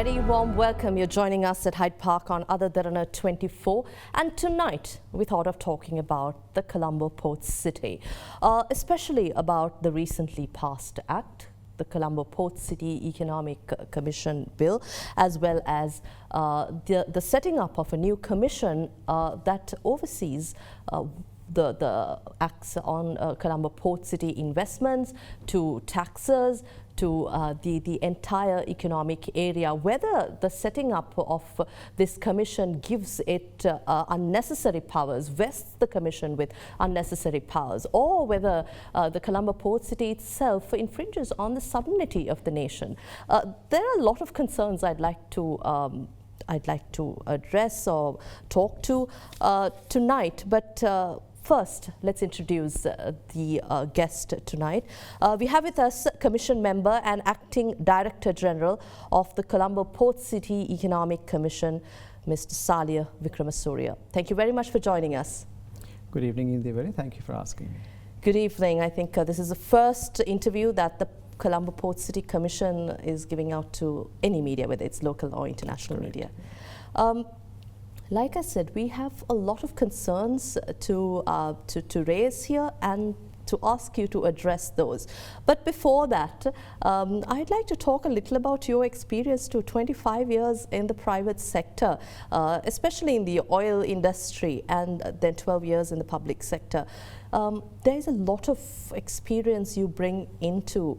very warm welcome. You're joining us at Hyde Park on Ada Derana 24, and tonight we thought of talking about the Colombo port city, especially about the recently passed act, the Colombo Port City Economic Commission Bill, as well as the setting up of a new commission that oversees the acts on Colombo Port City investments, to taxes, to the entire economic area. Whether the setting up of this commission gives it unnecessary powers, vests the commission with unnecessary powers, or whether the Colombo Port City itself infringes on the sovereignty of the nation. There are a lot of concerns I'd like to address or talk to tonight, but first, let's introduce the guest tonight. We have with us Commission Member and Acting Director General of the Colombo Port City Economic Commission, Mr. Saliya Wickramasuriya. Thank you very much for joining us. Good evening, Indeewari. Thank you for asking me. Good evening. I think this is the first interview that the Colombo Port City Commission is giving out to any media, whether it's local or international media. Like I said, we have a lot of concerns to raise here and to ask you to address those. But before that, I'd like to talk a little about your experience to 25 years in the private sector, especially in the oil industry, and then 12 years in the public sector. There's a lot of experience you bring into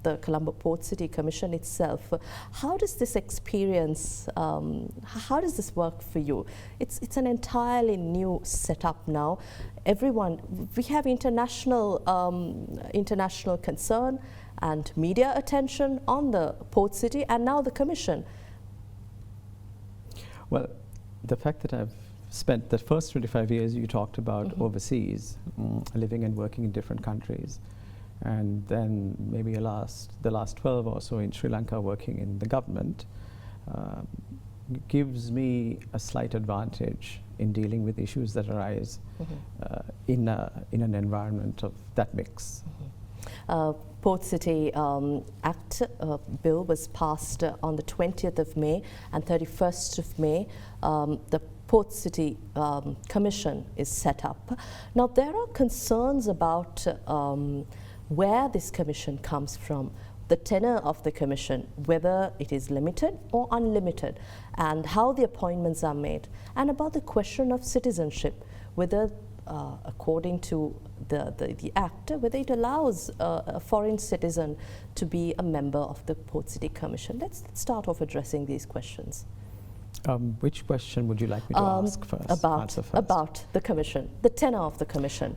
the Colombo Port City Commission itself. How does this experience, how does this work for you? It's an entirely new setup now. We have international concern and media attention on the Port City, and now the Commission. Well, the fact that I've spent the first 25 years you talked about overseas, living and working in different countries, and then maybe the last 12 or so in Sri Lanka working in the government, gives me a slight advantage in dealing with issues that arise in an environment of that mix. Port City Act bill was passed on the 20th of May and 31st of May. The Port City Commission is set up. Now there are concerns about where this commission comes from, the tenure of the commission, whether it is limited or unlimited, and how the appointments are made, and about the question of citizenship, whether according to the Act, whether it allows a foreign citizen to be a member of the Port City Commission. Let's start off addressing these questions. Which question would you like me to ask first? About the commission, the tenure of the commission.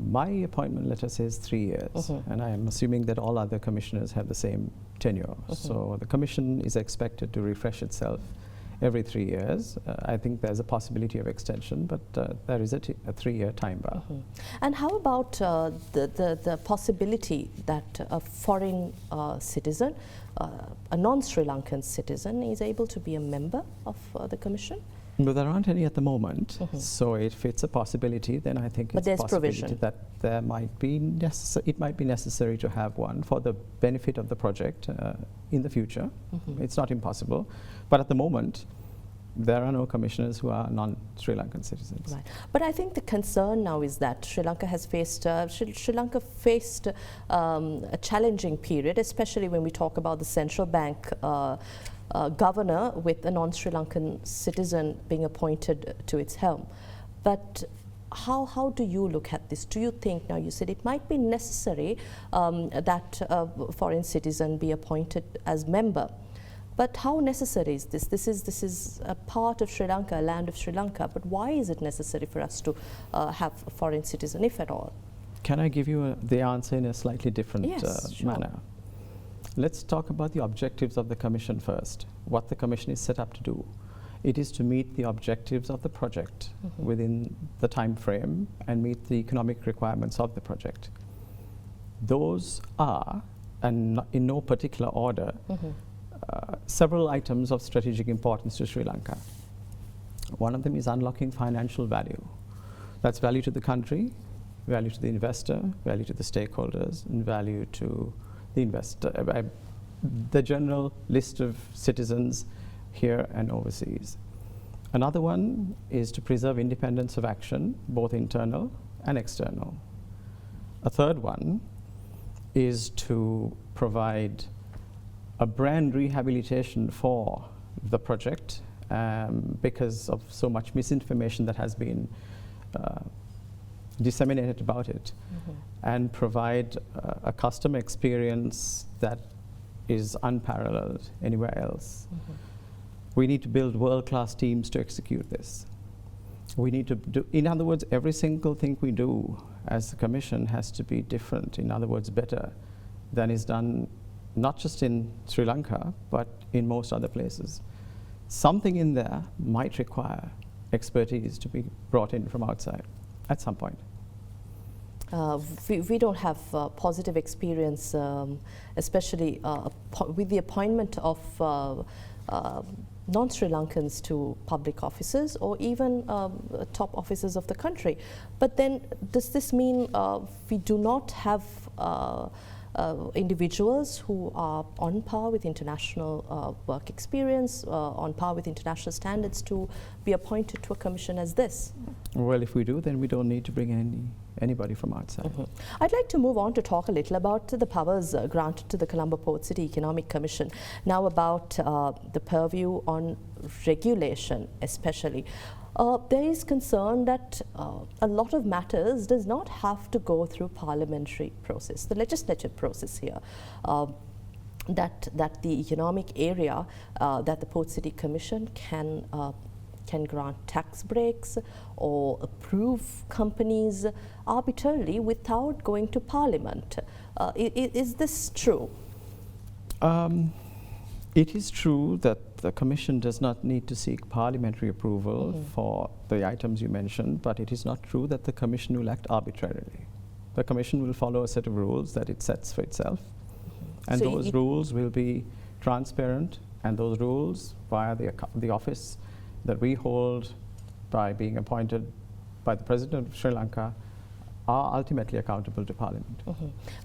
My appointment letter says 3 years, and I am assuming that all other commissioners have the same tenure. So the commission is expected to refresh itself every 3 years. I think there's a possibility of extension, but there is a 3-year time bar. And how about the possibility that a foreign citizen, a non-Sri Lankan citizen, is able to be a member of the commission? But there aren't any at the moment, so if it's a possibility, then I think it's a possibility that there might be it might be necessary to have one for the benefit of the project in the future. It's not impossible, but at the moment there are no commissioners who are non-Sri Lankan citizens. Right. But I think the concern now is that Sri Lanka has faced Sri Lanka faced a challenging period, especially when we talk about the central bank governor with a non-Sri Lankan citizen being appointed to its helm. But how do you look at this? Do you think, now you said it might be necessary that a foreign citizen be appointed as member, but how necessary is this? This is a part of Sri Lanka, a land of Sri Lanka, but why is it necessary for us to have a foreign citizen, if at all? Can I give you the answer in a slightly different manner? Let's talk about the objectives of the Commission first. What the Commission is set up to do. It is to meet the objectives of the project within the time frame and meet the economic requirements of the project. Those are, and in no particular order, several items of strategic importance to Sri Lanka. One of them is unlocking financial value. That's value to the country, value to the investor, value to the stakeholders, and value to the investor, the general list of citizens here and overseas. Another one is to preserve independence of action, both internal and external. A third one is to provide a brand rehabilitation for the project because of so much misinformation that has been disseminated about it, and provide a customer experience that is unparalleled anywhere else. We need to build world-class teams to execute this. We need to do, in other words, every single thing we do as the Commission has to be different, in other words, better than is done not just in Sri Lanka, but in most other places. Something in there might require expertise to be brought in from outside at some point. We don't have positive experience, especially with the appointment of non-Sri Lankans to public offices or even top offices of the country. But then does this mean we do not have individuals who are on par with international work experience, on par with international standards to be appointed to a commission as this? Well, if we do, then we don't need to bring anybody from outside. I'd like to move on to talk a little about the powers granted to the Colombo Port City Economic Commission. Now about the purview on regulation especially. There is concern that a lot of matters does not have to go through parliamentary process, the legislative process here. That the economic area that the Port City Commission can grant tax breaks or approve companies arbitrarily without going to Parliament. Is this true? It is true that the Commission does not need to seek parliamentary approval for the items you mentioned, but it is not true that the Commission will act arbitrarily. The Commission will follow a set of rules that it sets for itself, and so those rules will be transparent, and those rules via the office that we hold by being appointed by the President of Sri Lanka are ultimately accountable to Parliament.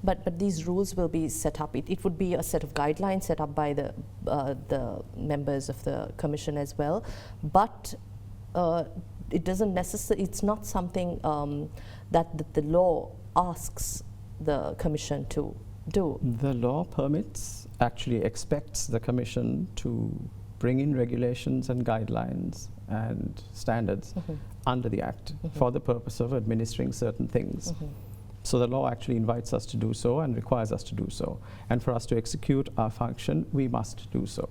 But these rules will be set up. It would be a set of guidelines set up by the members of the Commission as well. But it doesn't necessarily. It's not something that the law asks the Commission to do. The law permits, actually expects the Commission to bring in regulations and guidelines and standards under the Act for the purpose of administering certain things. So the law actually invites us to do so and requires us to do so. And for us to execute our function, we must do so.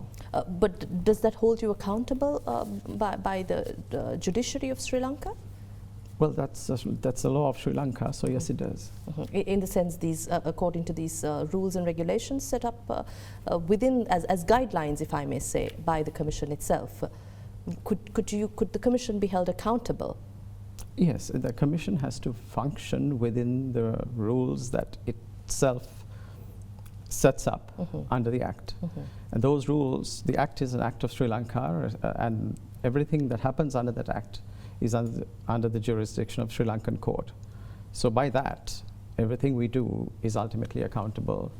But does that hold you accountable by the judiciary of Sri Lanka? Well, that's the law of Sri Lanka, so yes, it does. In the sense, these, according to these rules and regulations set up within, as guidelines, if I may say, by the Commission itself, could the Commission be held accountable? Yes, the Commission has to function within the rules that itself sets up under the Act. And those rules, the Act is an Act of Sri Lanka, and everything that happens under that Act is under the jurisdiction of Sri Lankan court. So by that, everything we do is ultimately accountable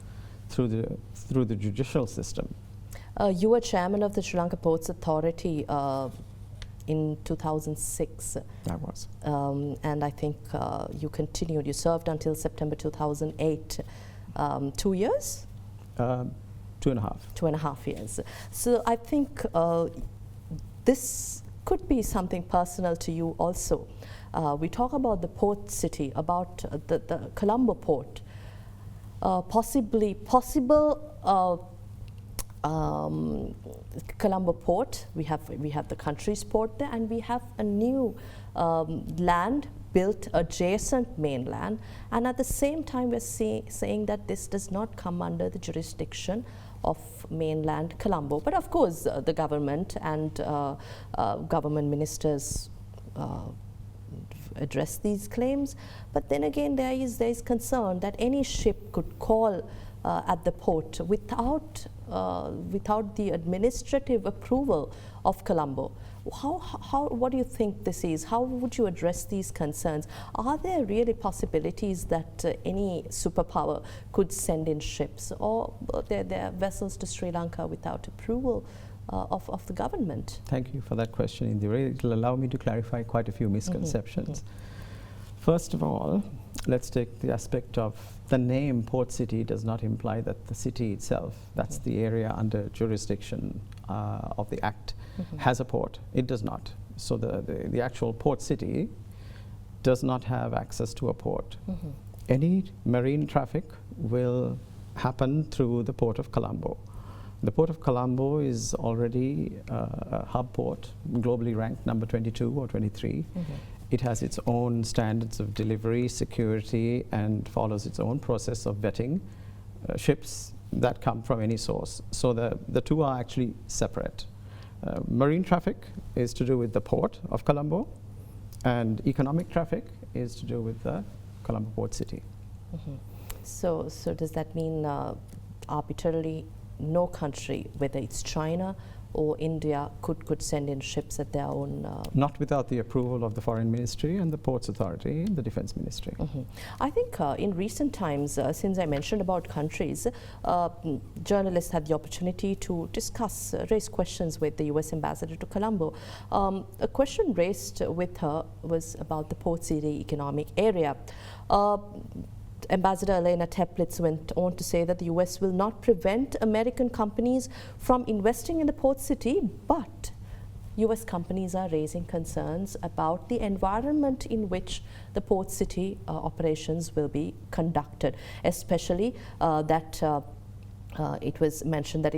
through the judicial system. You were chairman of the Sri Lanka Ports Authority in 2006. I was. And I think you continued, you served until September 2008. 2 years? 2.5. 2.5 years. So I think this could be something personal to you also. We talk about the port city, about the Colombo port. Possible Colombo port, we have the country's port there, and we have a new land built adjacent mainland, and at the same time we're saying that this does not come under the jurisdiction of mainland Colombo. But of course the government and government ministers address these claims, but then again there is concern that any ship could call at the port without without the administrative approval of Colombo. What do you think this is? How would you address these concerns? Are there really possibilities that any superpower could send in ships or their vessels to Sri Lanka without approval of the government? Thank you for that question, Indeewari. It will allow me to clarify quite a few misconceptions. First of all, let's take the aspect of the name Port City does not imply that the city itself, that's the area under jurisdiction of the Act, has a port. It does not. So the actual port city does not have access to a port. Any marine traffic will happen through the port of Colombo. The port of Colombo is already a hub port, globally ranked number 22 or 23. It has its own standards of delivery, security, and follows its own process of vetting ships that come from any source. So the two are actually separate. Marine traffic is to do with the port of Colombo, and economic traffic is to do with the Colombo port city. So does that mean arbitrarily no country, whether it's China or India, could send in ships at their own? Not without the approval of the Foreign Ministry and the Ports Authority and the Defense Ministry. I think in recent times, since I mentioned about countries, journalists had the opportunity to discuss, raise questions with the US Ambassador to Colombo. A question raised with her was about the Port City economic area. Ambassador Elena Teplitz went on to say that the US will not prevent American companies from investing in the port city, but US companies are raising concerns about the environment in which the port city operations will be conducted, especially that it was mentioned that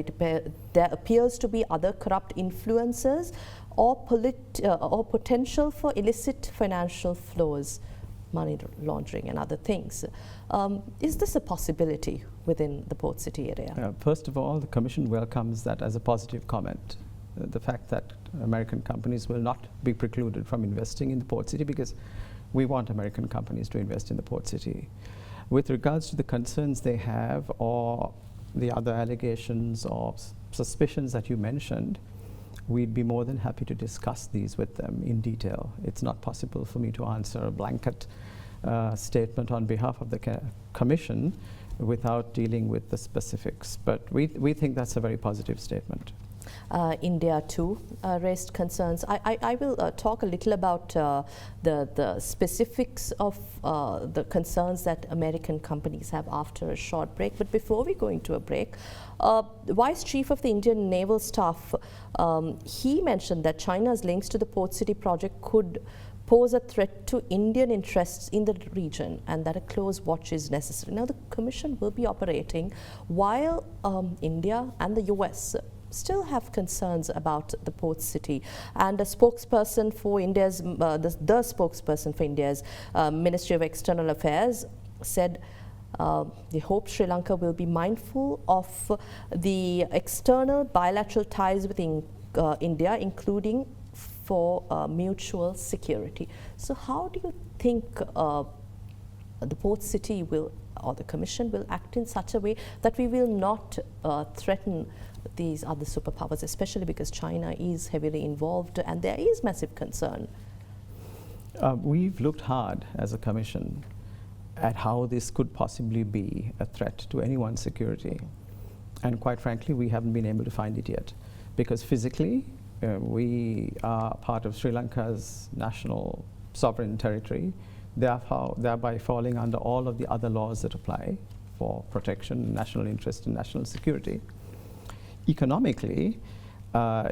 there appears to be other corrupt influences or potential for illicit financial flows, money laundering and other things. Is this a possibility within the port city area? First of all, the Commission welcomes that as a positive comment. The fact that American companies will not be precluded from investing in the port city, because we want American companies to invest in the port city. With regards to the concerns they have or the other allegations or suspicions that you mentioned, we'd be more than happy to discuss these with them in detail. It's not possible for me to answer a blanket statement on behalf of the Commission without dealing with the specifics. But we think that's a very positive statement. India too raised concerns. I will talk a little about the specifics of the concerns that American companies have after a short break. But before we go into a break, Vice Chief of the Indian Naval Staff, he mentioned that China's links to the Port City project could pose a threat to Indian interests in the region and that a close watch is necessary. Now the Commission will be operating while India and the US still have concerns about the port city, and a spokesperson for India's the spokesperson for India's Ministry of External Affairs said they hope Sri Lanka will be mindful of the external bilateral ties with India, including for mutual security. So how do you think the port city will, or the Commission will act in such a way that we will not threaten these other superpowers, especially because China is heavily involved and there is massive concern? We've looked hard as a Commission at how this could possibly be a threat to anyone's security. And quite frankly, we haven't been able to find it yet, because physically we are part of Sri Lanka's national sovereign territory, thereby falling under all of the other laws that apply for protection, national interest and national security. Economically,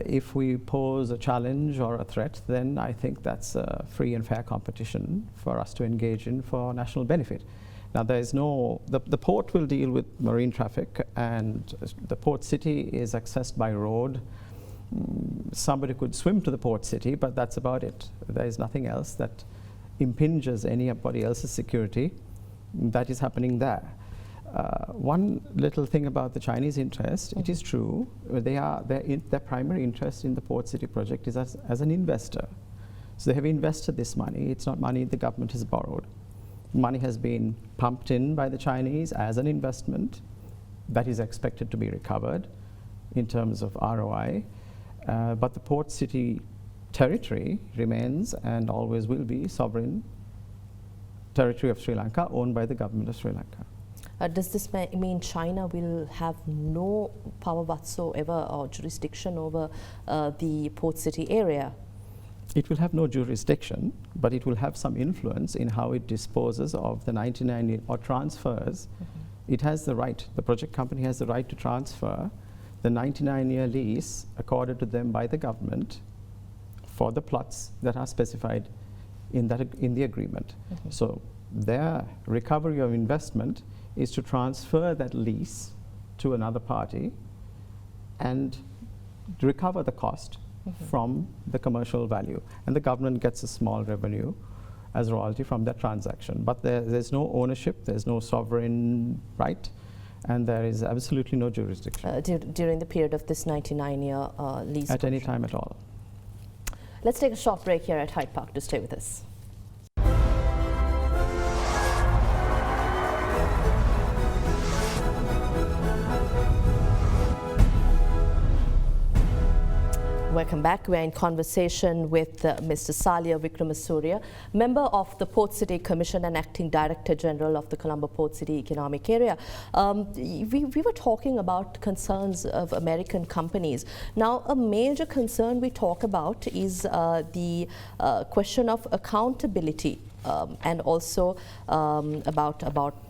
if we pose a challenge or a threat, then I think that's a free and fair competition for us to engage in for national benefit. Now there is no, the port will deal with marine traffic, and the port city is accessed by road. Somebody could swim to the port city, but that's about it. There is nothing else that impinges anybody else's security that is happening there. One little thing about the Chinese interest, it is true, their primary interest in the port city project is as an investor. So they have invested this money. It's not money the government has borrowed. Money has been pumped in by the Chinese as an investment that is expected to be recovered. in terms of ROI, but the port city territory remains and always will be sovereign territory of Sri Lanka, owned by the government of Sri Lanka. Does this mean China will have no power whatsoever or jurisdiction over the port city area? It will have no jurisdiction, but it will have some influence in how it disposes of the 99 or transfers. It has the right, the project company has the right to transfer the 99-year lease accorded to them by the government for the plots that are specified in the agreement. So their recovery of investment is to transfer that lease to another party and recover the cost from the commercial value, and the government gets a small revenue as royalty from that transaction. But there's no ownership, there's no sovereign right, and there is absolutely no jurisdiction. During the period of this 99-year lease? At any time at all. Let's take a short break here at Hyde Park. To stay with us. Welcome back. We're in conversation with Mr. Saliya Wickramasuriya, member of the Port City Commission and Acting Director General of the Colombo Port City Economic Area. We were talking about concerns of American companies. Now, a major concern we talk about is the question of accountability and also about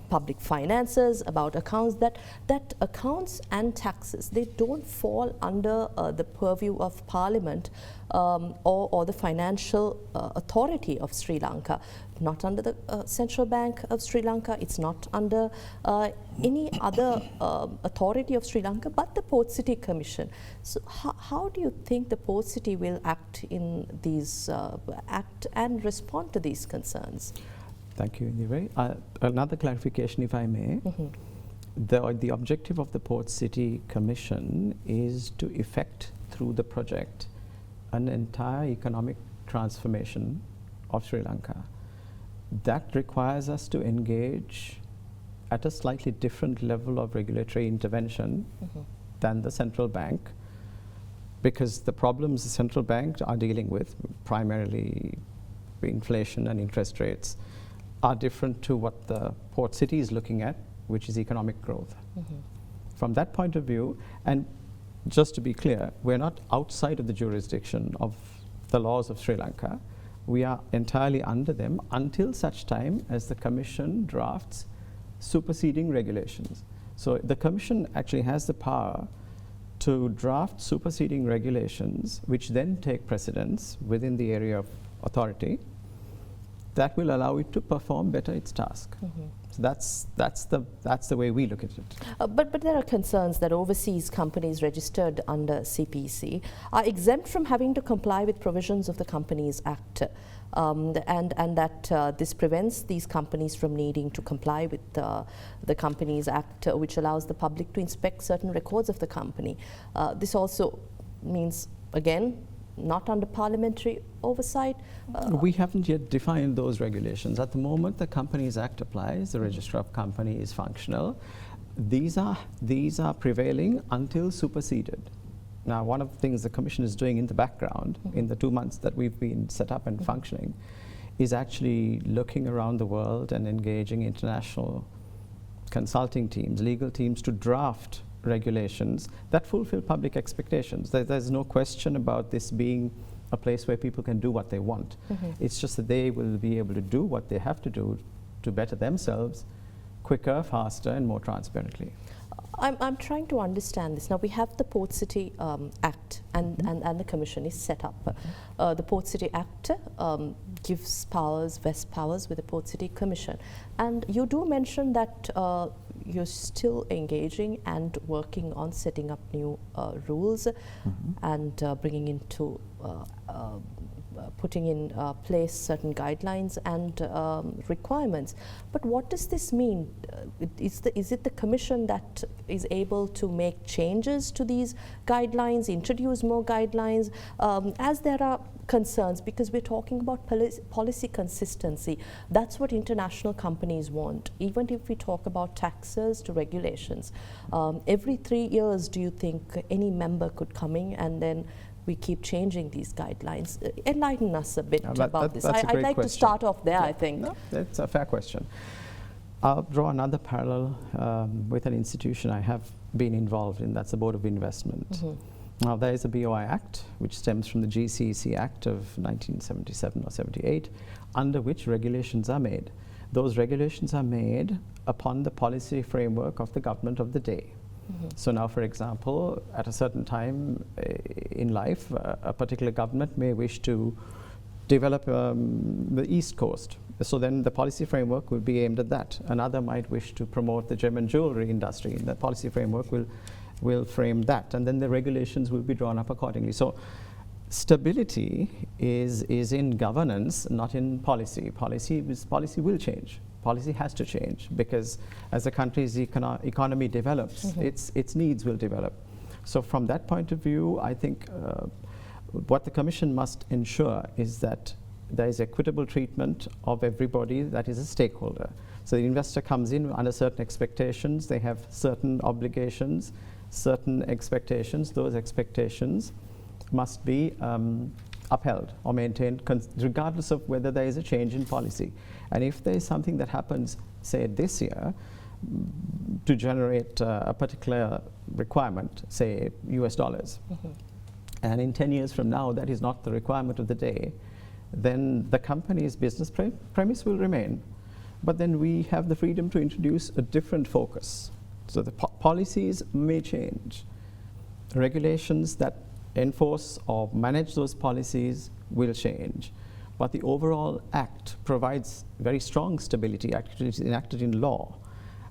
public finances, about accounts, that accounts and taxes, they don't fall under the purview of Parliament or the financial authority of Sri Lanka, not under the Central Bank of Sri Lanka, it's not under any other authority of Sri Lanka, but the Port City Commission. So how do you think the Port City will act in these, act and respond to these concerns? Thank you, Indeewari. Another clarification, if I may. The objective of the Port City Commission is to effect through the project an entire economic transformation of Sri Lanka. That requires us to engage at a slightly different level of regulatory intervention than the central bank, because the problems the central banks are dealing with, primarily inflation and interest rates, are different to what the Port City is looking at, which is economic growth. From that point of view, and just to be clear, we're not outside of the jurisdiction of the laws of Sri Lanka. We are entirely under them until such time as the Commission drafts superseding regulations. So the Commission actually has the power to draft superseding regulations, which then take precedence within the area of authority, that will allow it to perform better its task. So that's the way we look at it. But there are concerns that overseas companies registered under CPC are exempt from having to comply with provisions of the Companies Act, and that this prevents these companies from needing to comply with the Companies Act, which allows the public to inspect certain records of the company. This also means, again, not under parliamentary oversight? We haven't yet defined those regulations. At the moment, the Companies Act applies, the Register of Company is functional. These are prevailing until superseded. Now, one of the things the Commission is doing in the background, in the 2 months that we've been set up and functioning, is actually looking around the world and engaging international consulting teams, legal teams, to draft regulations that fulfill public expectations. There's no question about this being a place where people can do what they want. It's just that they will be able to do what they have to do to better themselves quicker, faster, and more transparently. I'm trying to understand this. Now, we have the Port City Act and the Commission is set up. The Port City Act gives powers, vests powers with the Port City Commission. And you do mention that you're still engaging and working on setting up new rules and bringing into putting in place certain guidelines and requirements. But what does this mean? Is it the Commission that is able to make changes to these guidelines, introduce more guidelines, as there are concerns, because we're talking about policy consistency. That's what international companies want. Even if we talk about taxes to regulations, every 3 years, do you think any member could come in and then we keep changing these guidelines? Enlighten us a bit about this. I'd like to start off there, I think. No, that's a fair question. I'll draw another parallel with an institution I have been involved in, that's the Board of Investment. Mm-hmm. Now, there is a BOI Act, which stems from the GCC Act of 1977 or 78, under which regulations are made. Those regulations are made upon the policy framework of the government of the day. Mm-hmm. So now, for example, at a certain time in life, a particular government may wish to develop the East Coast. So then the policy framework will be aimed at that. Another might wish to promote the German jewelry industry, and the policy framework will frame that, and then the regulations will be drawn up accordingly. So stability is in governance, not in policy. Policy will change. Policy has to change, because as the country's economy develops, mm-hmm. its needs will develop. So from that point of view, I think what the Commission must ensure is that there is equitable treatment of everybody that is a stakeholder. So the investor comes in under certain expectations, they have certain obligations, certain expectations. Those expectations must be upheld or maintained regardless of whether there is a change in policy. And if there is something that happens, say this year, to generate a particular requirement, say US dollars, mm-hmm. and in 10 years from now that is not the requirement of the day, then the company's business premise will remain. But then we have the freedom to introduce a different focus. So the policies may change. Regulations that enforce or manage those policies will change. But the overall act provides very strong stability, actually enacted in law,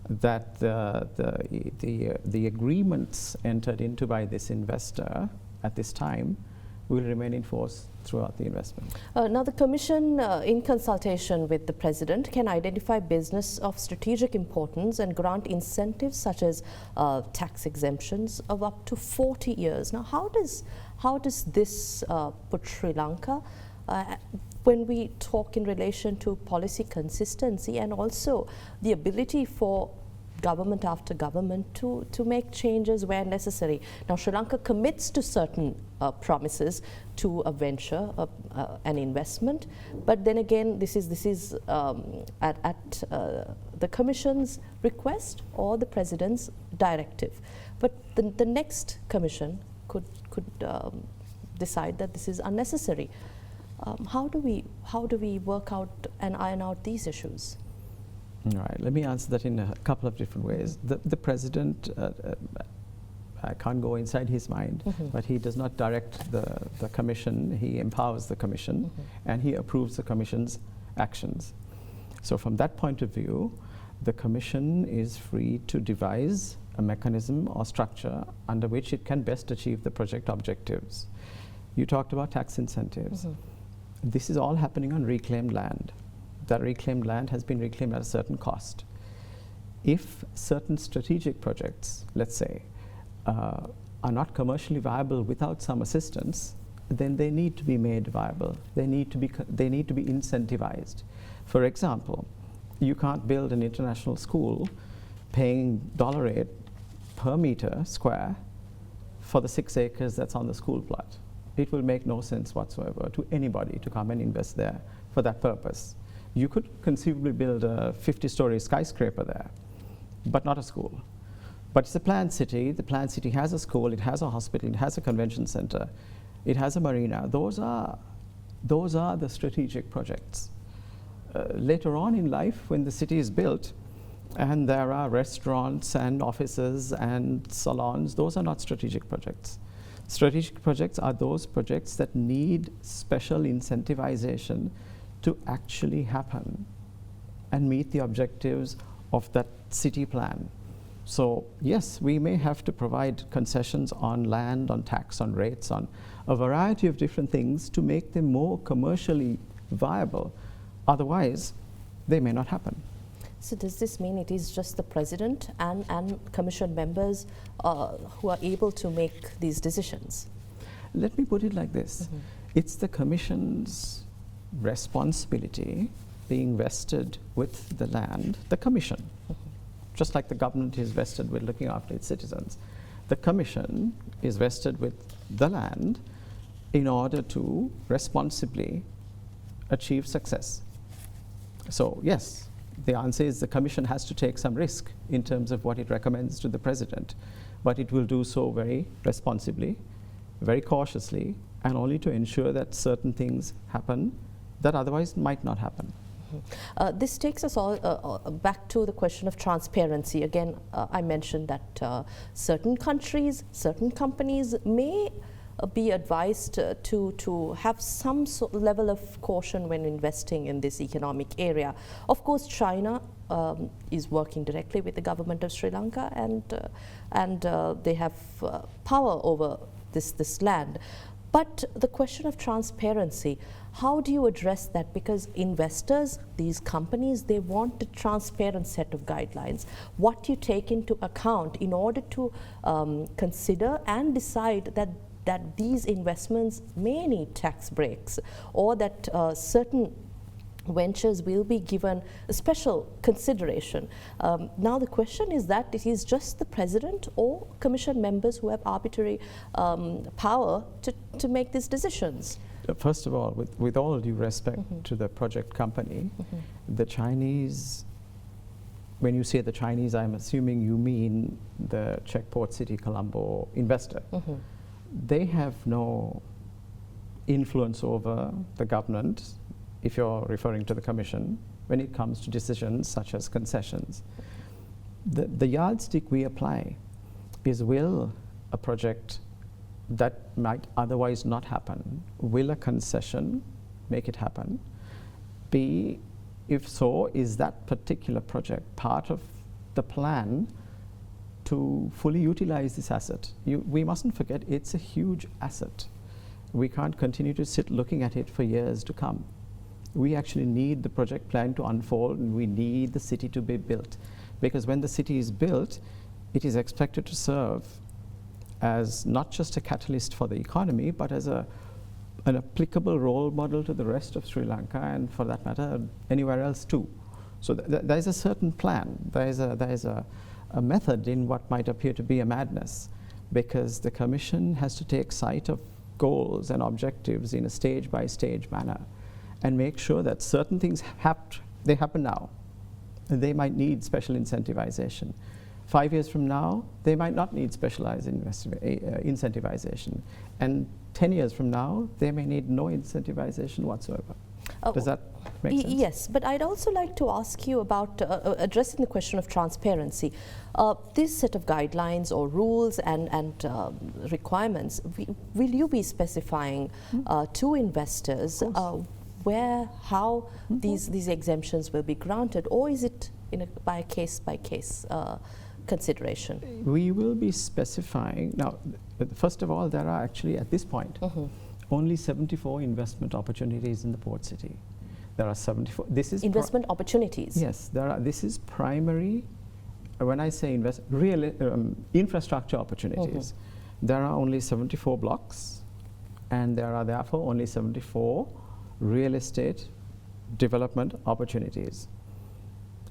that the agreements entered into by this investor at this time will remain in force throughout the investment. Now the Commission, in consultation with the President, can identify business of strategic importance and grant incentives such as tax exemptions of up to 40 years. Now how does this put Sri Lanka when we talk in relation to policy consistency and also the ability for government after government to make changes where necessary? Now Sri Lanka commits to certain promises to a venture, an investment, but then again this is at the Commission's request or the President's directive. But the next Commission could decide that this is unnecessary. How do we work out and iron out these issues? All right, let me answer that in a couple of different ways. The President, I can't go inside his mind, mm-hmm. but he does not direct the Commission, he empowers the Commission, mm-hmm. and he approves the Commission's actions. So from that point of view, the Commission is free to devise a mechanism or structure under which it can best achieve the project objectives. You talked about tax incentives. Mm-hmm. This is all happening on reclaimed land. That reclaimed land has been reclaimed at a certain cost. If certain strategic projects, let's say, are not commercially viable without some assistance, then they need to be made viable. They need to be incentivized. For example, you can't build an international school paying $8 per meter square for the 6 acres that's on the school plot. It will make no sense whatsoever to anybody to come and invest there for that purpose. You could conceivably build a 50-story skyscraper there, but not a school. But it's a planned city. The planned city has a school, it has a hospital, it has a convention center, it has a marina. Those are the strategic projects. Later on in life, when the city is built, and there are restaurants and offices and salons, those are not strategic projects. Strategic projects are those projects that need special incentivization to actually happen and meet the objectives of that city plan. So yes, we may have to provide concessions on land, on tax, on rates, on a variety of different things to make them more commercially viable. Otherwise, they may not happen. So does this mean it is just the president and commission members who are able to make these decisions? Let me put it like this. It's the commission's responsibility being vested with the land, the commission. Just like the government is vested with looking after its citizens. The commission is vested with the land in order to responsibly achieve success. So yes, the answer is the commission has to take some risk in terms of what it recommends to the president, but it will do so very responsibly, very cautiously, and only to ensure that certain things happen that otherwise might not happen. This takes us all back to the question of transparency. Again, I mentioned that certain countries, certain companies may be advised to have some level of caution when investing in this economic area. Of course, China is working directly with the government of Sri Lanka, and they have power over this land. But the question of transparency, how do you address that? Because investors, these companies, they want a transparent set of guidelines. What you take into account in order to consider and decide that these investments may need tax breaks, or that certain ventures will be given a special consideration. Now the question is that it is just the president or commission members who have arbitrary power to make these decisions. First of all, with all due respect to the project company, the Chinese, when you say the Chinese, I'm assuming you mean the Czech port city Colombo investor. They have no influence over the government, if you're referring to the commission, when it comes to decisions such as concessions. The yardstick we apply is, will a project that might otherwise not happen, will a concession make it happen? B, if so, is that particular project part of the plan to fully utilize this asset? We mustn't forget it's a huge asset. We can't continue to sit looking at it for years to come. We actually need the project plan to unfold, and we need the city to be built. Because when the city is built, it is expected to serve as not just a catalyst for the economy, but as an applicable role model to the rest of Sri Lanka, and for that matter, anywhere else too. So there is a certain plan. There is a method in what might appear to be a madness, because the commission has to take sight of goals and objectives in a stage-by-stage manner, and make sure that certain things they happen now. They might need special incentivization. 5 years from now, they might not need specialized incentivization. And 10 years from now, they may need no incentivization whatsoever. Does that make sense? Yes, but I'd also like to ask you about addressing the question of transparency. This set of guidelines or rules and requirements, will you be specifying to investors where, how these exemptions will be granted, or is it by a case-by-case consideration? We will be specifying. Now, first of all, there are actually, at this point, only 74 investment opportunities in the port city. There are 74. This is investment opportunities? Yes, there are. This is primary. When I say infrastructure opportunities, there are only 74 blocks, and there are therefore only 74 real estate development opportunities.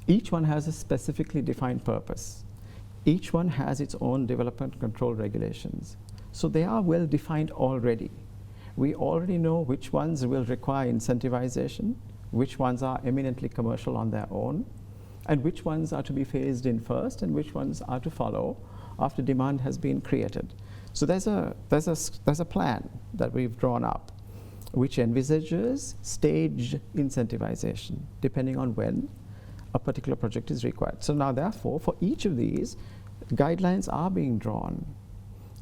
Each one has a specifically defined purpose. Each one has its own development control regulations. So they are well defined already. We already know which ones will require incentivization, which ones are eminently commercial on their own, and which ones are to be phased in first, and which ones are to follow after demand has been created. So there's a plan that we've drawn up, which envisages staged incentivization depending on when a particular project is required. So now therefore, for each of these, guidelines are being drawn.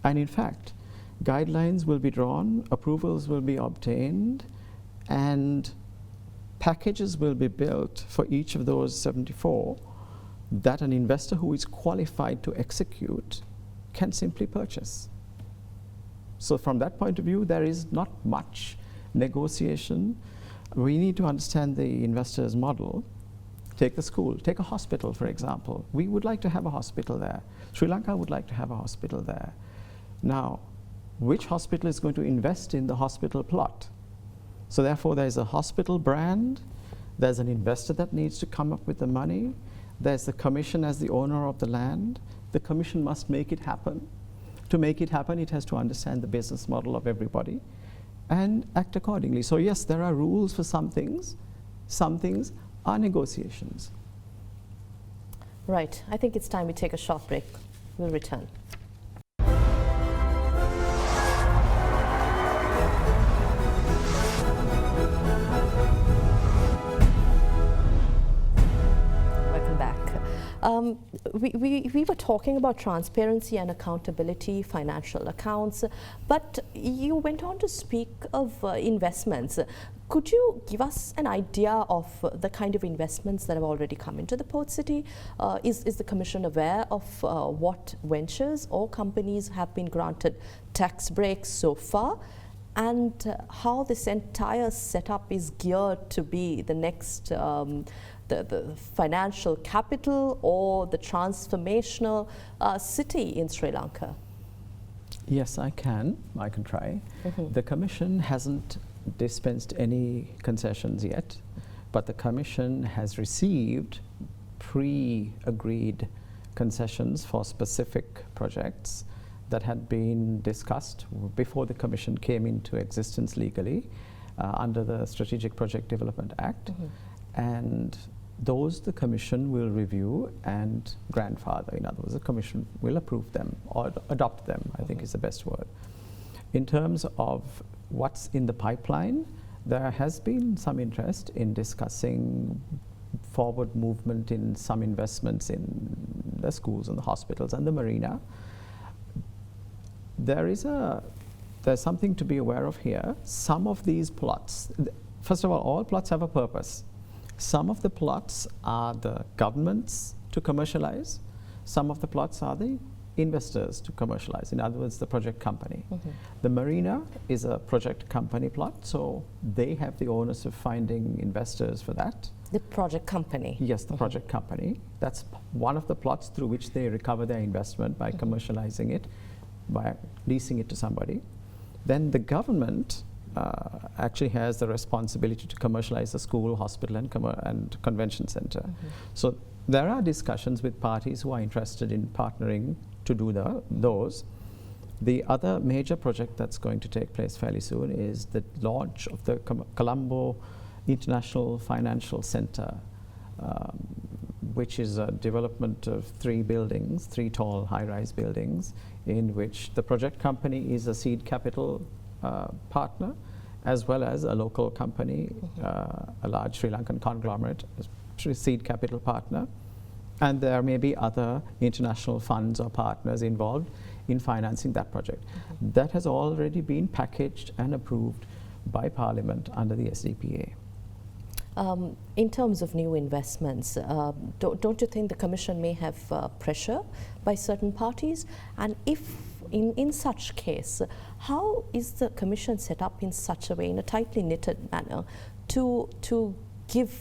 And in fact, guidelines will be drawn, approvals will be obtained, and packages will be built for each of those 74 that an investor who is qualified to execute can simply purchase. So from that point of view, there is not much negotiation. We need to understand the investor's model. Take the school, take a hospital, for example. We would like to have a hospital there. Sri Lanka would like to have a hospital there. Now, which hospital is going to invest in the hospital plot? So therefore, there's a hospital brand, there's an investor that needs to come up with the money, there's the commission as the owner of the land. The commission must make it happen. To make it happen, it has to understand the business model of everybody and act accordingly. So yes, there are rules for some things are negotiations. Right. I think it's time we take a short break. We'll return. Welcome back. We were talking about transparency and accountability, financial accounts, but you went on to speak of investments. Could you give us an idea of the kind of investments that have already come into the port city? Is the Commission aware of what ventures or companies have been granted tax breaks so far, and how this entire setup is geared to be the next the financial capital or the transformational city in Sri Lanka? Yes, I can try. The Commission hasn't dispensed any concessions yet, but the Commission has received pre-agreed concessions for specific projects that had been discussed before the Commission came into existence legally under the Strategic Project Development Act. And those the Commission will review and grandfather. In other words, the Commission will approve them or adopt them, I think is the best word. In terms of what's in the pipeline, there has been some interest in discussing forward movement in some investments in the schools and the hospitals and the marina. There's something to be aware of here. Some of these plots, first of all plots have a purpose. Some of the plots are the governments to commercialize. Some of the plots are the investors to commercialize, in other words, the project company. The marina is a project company plot, so they have the onus of finding investors for that. The project company? Yes, the project company. That's one of the plots through which they recover their investment by commercializing it, by leasing it to somebody. Then the government actually has the responsibility to commercialize the school, hospital, and convention center. So there are discussions with parties who are interested in partnering to do those. The other major project that's going to take place fairly soon is the launch of the Colombo International Financial Center, which is a development of 3 buildings, 3 tall high-rise buildings, in which the project company is a seed capital partner, as well as a local company, a large Sri Lankan conglomerate, seed capital partner. And there may be other international funds or partners involved in financing that project. That has already been packaged and approved by Parliament under the SDPA. In terms of new investments, don't you think the Commission may have pressure by certain parties? And if in such case, how is the Commission set up in such a way, in a tightly knitted manner, to give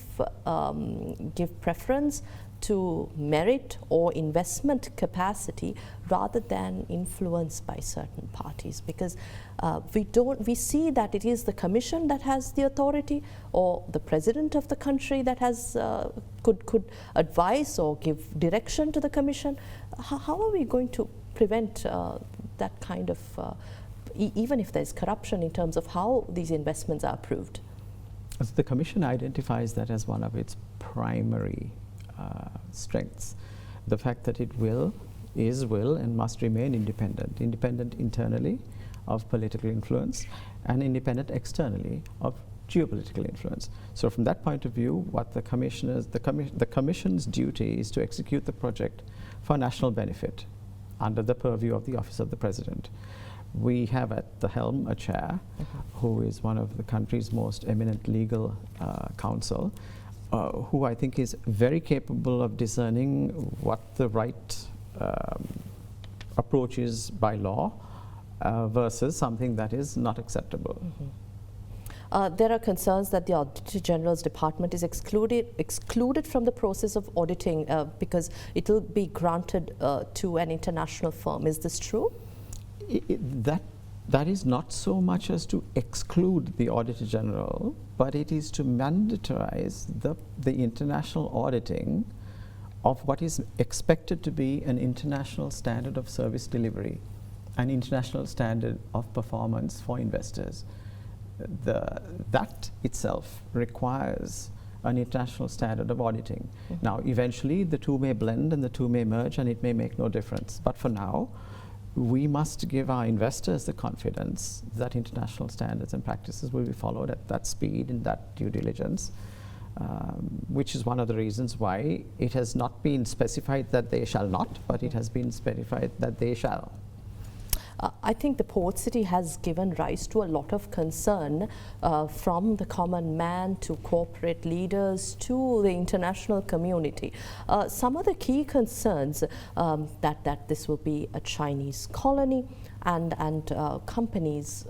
preference to merit or investment capacity rather than influence by certain parties? Because we see that it is the Commission that has the authority, or the President of the country that has could advise or give direction to the Commission. How are we going to prevent that kind of even if there's corruption in terms of how these investments are approved? As the Commission identifies that as one of its primary strengths, the fact that it will and must remain independent internally of political influence and independent externally of geopolitical influence. So from that point of view, what the Commission's duty is to execute the project for national benefit under the purview of the Office of the President. We have at the helm a chair who is one of the country's most eminent legal counsel, who I think is very capable of discerning what the right approach is by law versus something that is not acceptable. There are concerns that the Auditor General's Department is excluded from the process of auditing because it will be granted to an international firm. Is this true? That is not so much as to exclude the Auditor General, but it is to mandatorise the international auditing of what is expected to be an international standard of service delivery, an international standard of performance for investors. That itself requires an international standard of auditing. Now, eventually the two may blend and the two may merge and it may make no difference. But for now, we must give our investors the confidence that international standards and practices will be followed at that speed and that due diligence, which is one of the reasons why it has not been specified that they shall not, but it has been specified that they shall. I think the port city has given rise to a lot of concern from the common man to corporate leaders to the international community. Some of the key concerns that this will be a Chinese colony and companies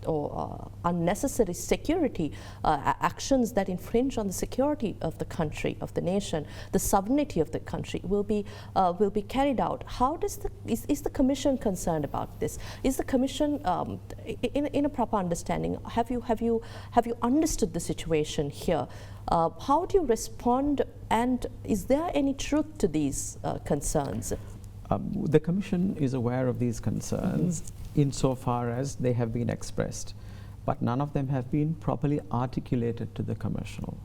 or unnecessary security actions that infringe on the security of the country, of the nation, the sovereignty of the country will be carried out. How does is the Commission concerned about this? Is the Commission in a proper understanding? Have you understood the situation here? How do you respond, and is there any truth to these concerns? The Commission is aware of these concerns insofar as they have been expressed, but none of them have been properly articulated to the Commission.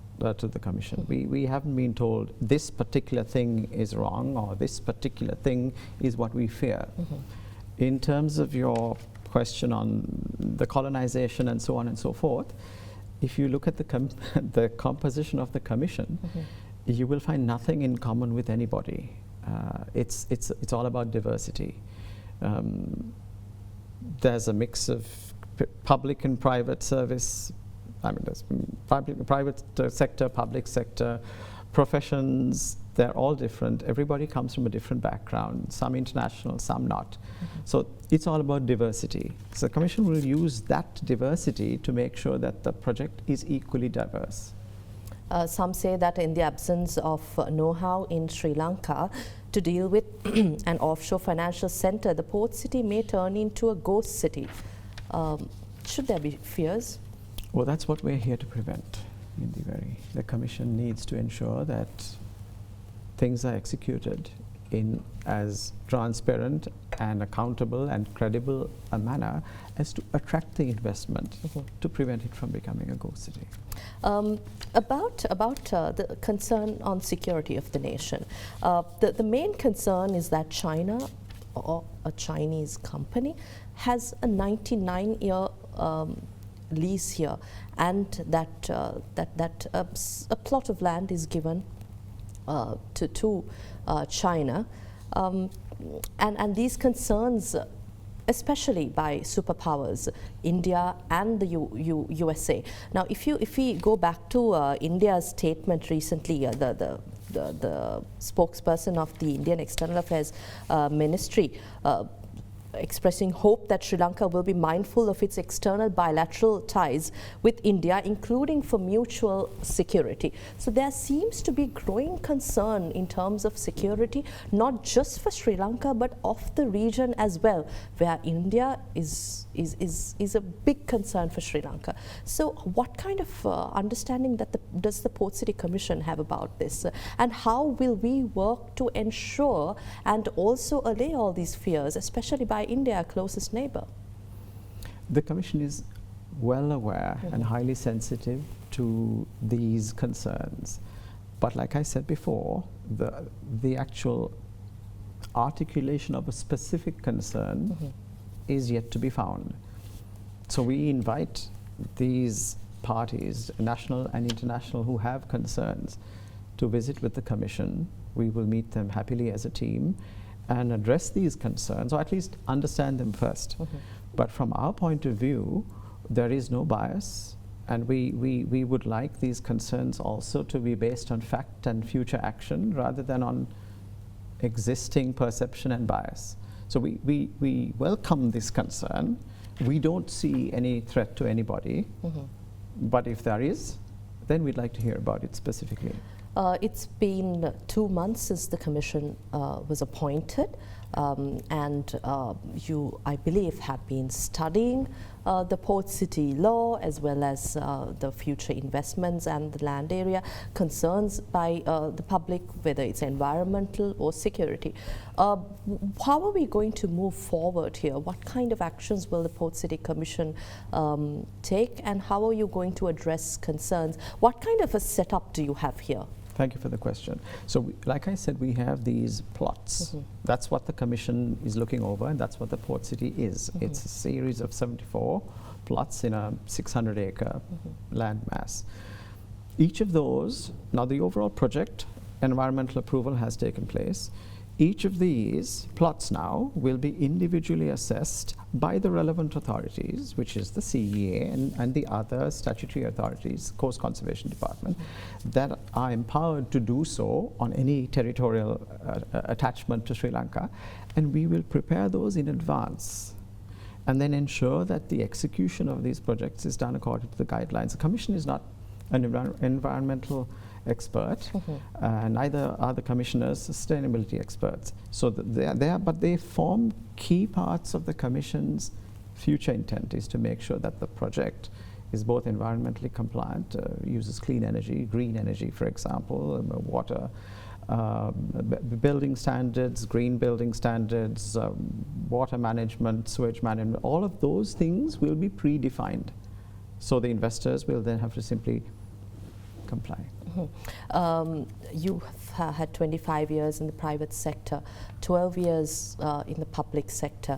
We haven't been told this particular thing is wrong or this particular thing is what we fear. In terms of your question on the colonization and so on and so forth, if you look at the composition of the Commission, you will find nothing in common with anybody. It's all about diversity. There's a mix of public and private service. I mean, there's private sector, public sector, professions. They're all different. Everybody comes from a different background. Some international, some not. So it's all about diversity. So the Commission will use that diversity to make sure that the project is equally diverse. Some say that in the absence of know-how in Sri Lanka to deal with an offshore financial center, the port city may turn into a ghost city. Should there be fears? Well, that's what we're here to prevent, Indeewari. The Commission needs to ensure that things are executed in as transparent and accountable and credible a manner as to attract the investment to prevent it from becoming a ghost city. About the concern on security of the nation, the main concern is that China or a Chinese company has a 99-year lease here, and that a plot of land is given to China, and these concerns, especially by superpowers, India and the USA. Now, if we go back to India's statement recently, the spokesperson of the Indian External Affairs Ministry expressing hope that Sri Lanka will be mindful of its external bilateral ties with India, including for mutual security. So there seems to be growing concern in terms of security, not just for Sri Lanka, but of the region as well, where India is a big concern for Sri Lanka. So what kind of understanding does the Port City Commission have about this? And how will we work to ensure and also allay all these fears, especially by India, our closest neighbor? The Commission is well aware and highly sensitive to these concerns. But like I said before, the actual articulation of a specific concern is yet to be found. So we invite these parties, national and international, who have concerns to visit with the Commission. We will meet them happily as a team and address these concerns, or at least understand them first. But from our point of view, there is no bias, and we would like these concerns also to be based on fact and future action rather than on existing perception and bias. So we welcome this concern. We don't see any threat to anybody, but if there is, then we'd like to hear about it specifically. It's been 2 months since the commission was appointed, and you, I believe, have been studying the port city law as well as the future investments and the land area concerns by the public, whether it's environmental or security. How are we going to move forward here? What kind of actions will the Port City Commission take, and how are you going to address concerns? What kind of a setup do you have here? Thank you for the question. So, like I said, we have these plots. That's what the Commission is looking over, and that's what the Port City is. It's a series of 74 plots in a 600-acre land mass. Each of those, now the overall project, environmental approval has taken place. Each of these plots now will be individually assessed by the relevant authorities, which is the CEA and the other statutory authorities, Coast Conservation Department, that are empowered to do so on any territorial attachment to Sri Lanka. And we will prepare those in advance and then ensure that the execution of these projects is done according to the guidelines. The Commission is not an environmental expert, neither are the commissioners sustainability experts. So they are there, but they form key parts of the Commission's future intent is to make sure that the project is both environmentally compliant, uses clean energy, green energy, for example, water, building standards, green building standards, water management, sewage management, all of those things will be predefined. So the investors will then have to simply comply. You have had 25 years in the private sector, 12 years in the public sector.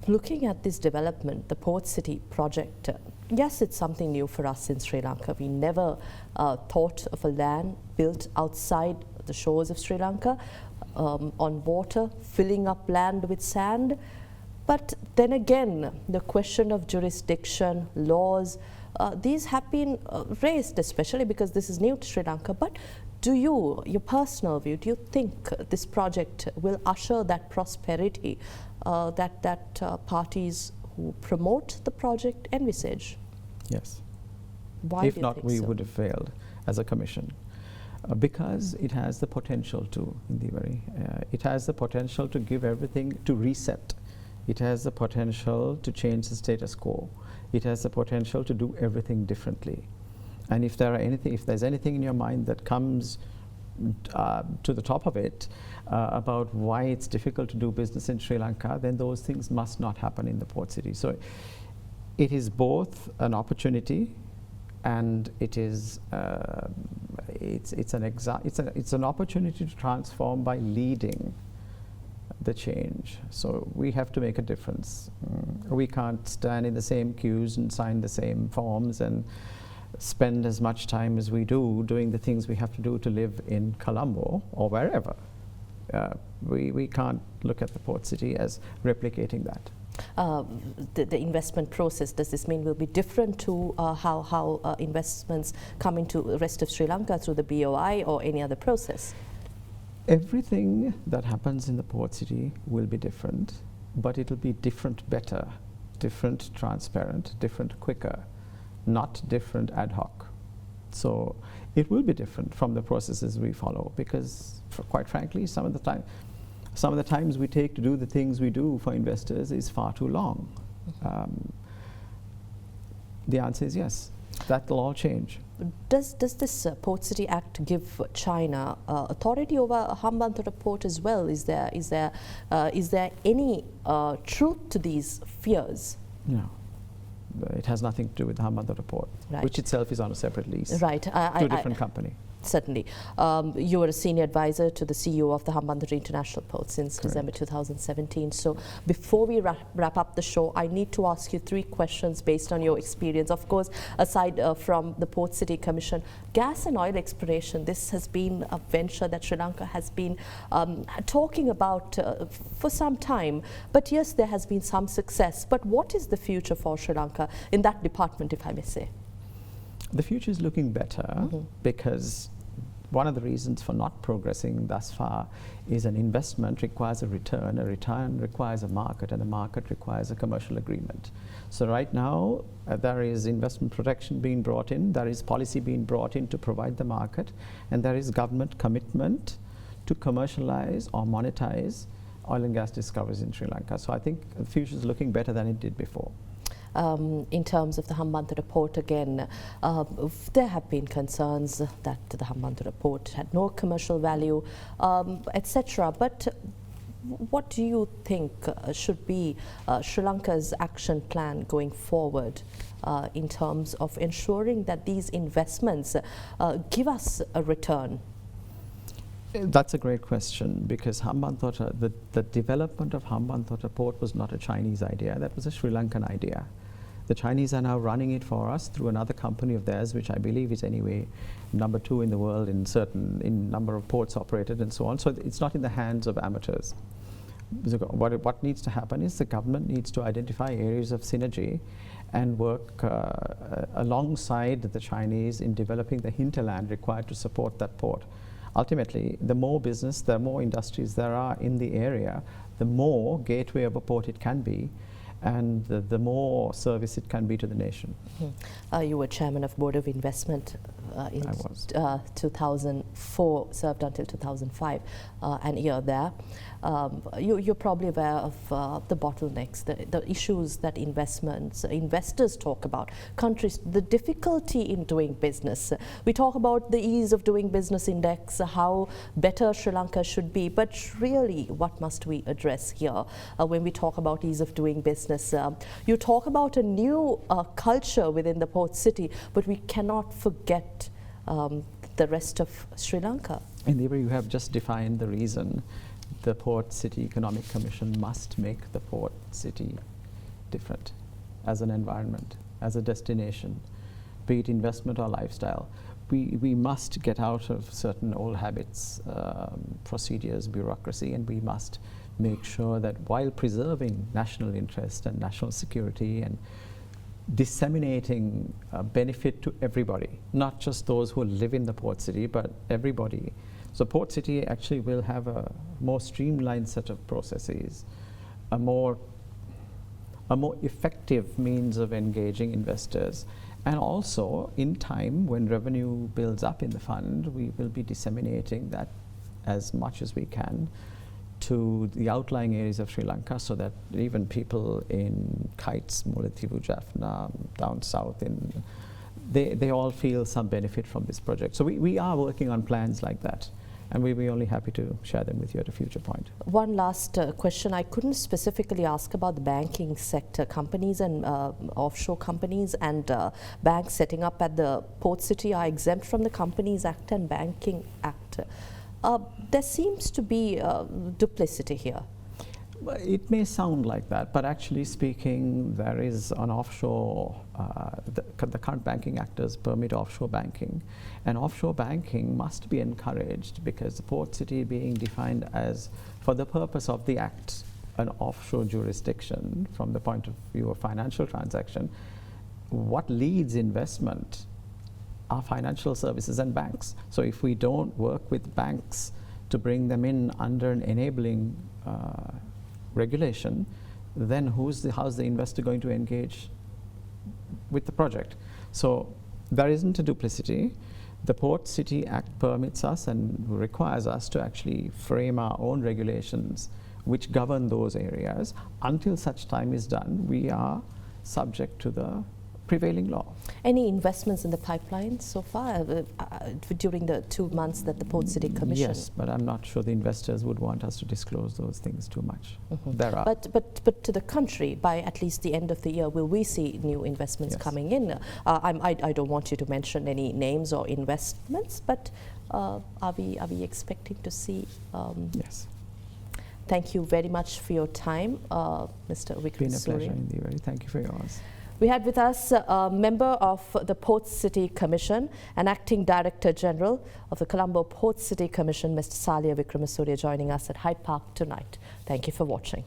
Looking at this development, the Port City project, yes, it's something new for us in Sri Lanka. We never thought of a land built outside the shores of Sri Lanka, on water, filling up land with sand. But then again, the question of jurisdiction, laws, these have been raised, especially because this is new to Sri Lanka. But do you, your personal view, do you think this project will usher that prosperity that parties who promote the project envisage? Yes. Why if do you not, think we so? would have failed as a commission. Because it has the potential to, Indeewari. It has the potential to give everything, to reset. It has the potential to change the status quo. It has the potential to do everything differently. And if there's anything in your mind that comes to the top of it about why it's difficult to do business in Sri Lanka, then those things must not happen in the port city. So it is both an opportunity and it is it's an opportunity to transform by leading the change. So we have to make a difference. We can't stand in the same queues and sign the same forms and spend as much time as we do doing the things we have to do to live in Colombo or wherever. We can't look at the port city as replicating that. The investment process, does this mean will be different to how investments come into the rest of Sri Lanka through the BOI or any other process? Everything that happens in the port city will be different, but it'll be different better, different transparent, different quicker, not different ad hoc. So it will be different from the processes we follow because, quite frankly, some of the times we take to do the things we do for investors is far too long. The answer is yes. That will all change. Does this Port City Act give China authority over Hambantota Port as well? Is there any truth to these fears? No. It has nothing to do with the Hambantota Port, right, which itself is on a separate lease right. to a different company. Certainly. You were a senior advisor to the CEO of the Hambantota International Port since Correct. December 2017. So before we wrap up the show, I need to ask you 3 questions based on your experience. Of course, aside from the Port City Commission, gas and oil exploration, this has been a venture that Sri Lanka has been talking about for some time. But yes, there has been some success. But what is the future for Sri Lanka in that department, if I may say? The future is looking better because one of the reasons for not progressing thus far is an investment requires a return requires a market, and a market requires a commercial agreement. So right now there is investment protection being brought in, there is policy being brought in to provide the market, and there is government commitment to commercialize or monetize oil and gas discoveries in Sri Lanka. So I think the future is looking better than it did before. In terms of the Hambantota port again, there have been concerns that the Hambantota port had no commercial value, etc. But what do you think should be Sri Lanka's action plan going forward in terms of ensuring that these investments give us a return? That's a great question, because Hambantota, the development of Hambantota port was not a Chinese idea, that was a Sri Lankan idea. The Chinese are now running it for us through another company of theirs, which I believe is anyway #2 in the world in number of ports operated and so on. So it's not in the hands of amateurs. So what needs to happen is the government needs to identify areas of synergy and work alongside the Chinese in developing the hinterland required to support that port. Ultimately, the more business, the more industries there are in the area, the more gateway of a port it can be, and the more service it can be to the nation. You were chairman of Board of Investment in 2004, served until 2005, and you're there. You're probably aware of the bottlenecks, the issues that investors talk about, countries, the difficulty in doing business. We talk about the ease of doing business index, how better Sri Lanka should be, but really what must we address here when we talk about ease of doing business? You talk about a new culture within the port city, but we cannot forget the rest of Sri Lanka. Indeewari, you have just defined the reason the Port City Economic Commission must make the port city different as an environment, as a destination, be it investment or lifestyle. We must get out of certain old habits, procedures, bureaucracy, and we must make sure that while preserving national interest and national security and disseminating benefit to everybody, not just those who live in the port city, but everybody. So Port City actually will have a more streamlined set of processes, a more effective means of engaging investors, and also in time when revenue builds up in the fund, we will be disseminating that as much as we can to the outlying areas of Sri Lanka, so that even people in Kites, Mullaitivu, Jaffna, down south, they all feel some benefit from this project. So we are working on plans like that, and we'll be only happy to share them with you at a future point. One last question. I couldn't specifically ask about the banking sector. Companies and offshore companies and banks setting up at the port city are exempt from the Companies Act and Banking Act. There seems to be duplicity here. It may sound like that, but actually speaking, there is an offshore, the current banking actors permit offshore banking, and offshore banking must be encouraged, because the port city being defined as, for the purpose of the Act, an offshore jurisdiction from the point of view of financial transaction, what leads investment are financial services and banks. So if we don't work with banks to bring them in under an enabling regulation, then how's the investor going to engage with the project? So there isn't a duplicity. The Port City Act permits us and requires us to actually frame our own regulations which govern those areas. Until such time is done, we are subject to the prevailing law. Any investments in the pipeline so far during the 2 months that the Port City Commission? Yes, but I'm not sure the investors would want us to disclose those things too much. There are. But to the country, by at least the end of the year, will we see new investments coming in? I don't want you to mention any names or investments, but are we expecting to see? Yes. Thank you very much for your time, Mr. Wickramasuriya. It's been a pleasure, Indeewari. Thank you for yours. We had with us a member of the Port City Commission and Acting Director General of the Colombo Port City Commission, Mr. Saliya Wickramasuriya, joining us at Hyde Park tonight. Thank you for watching.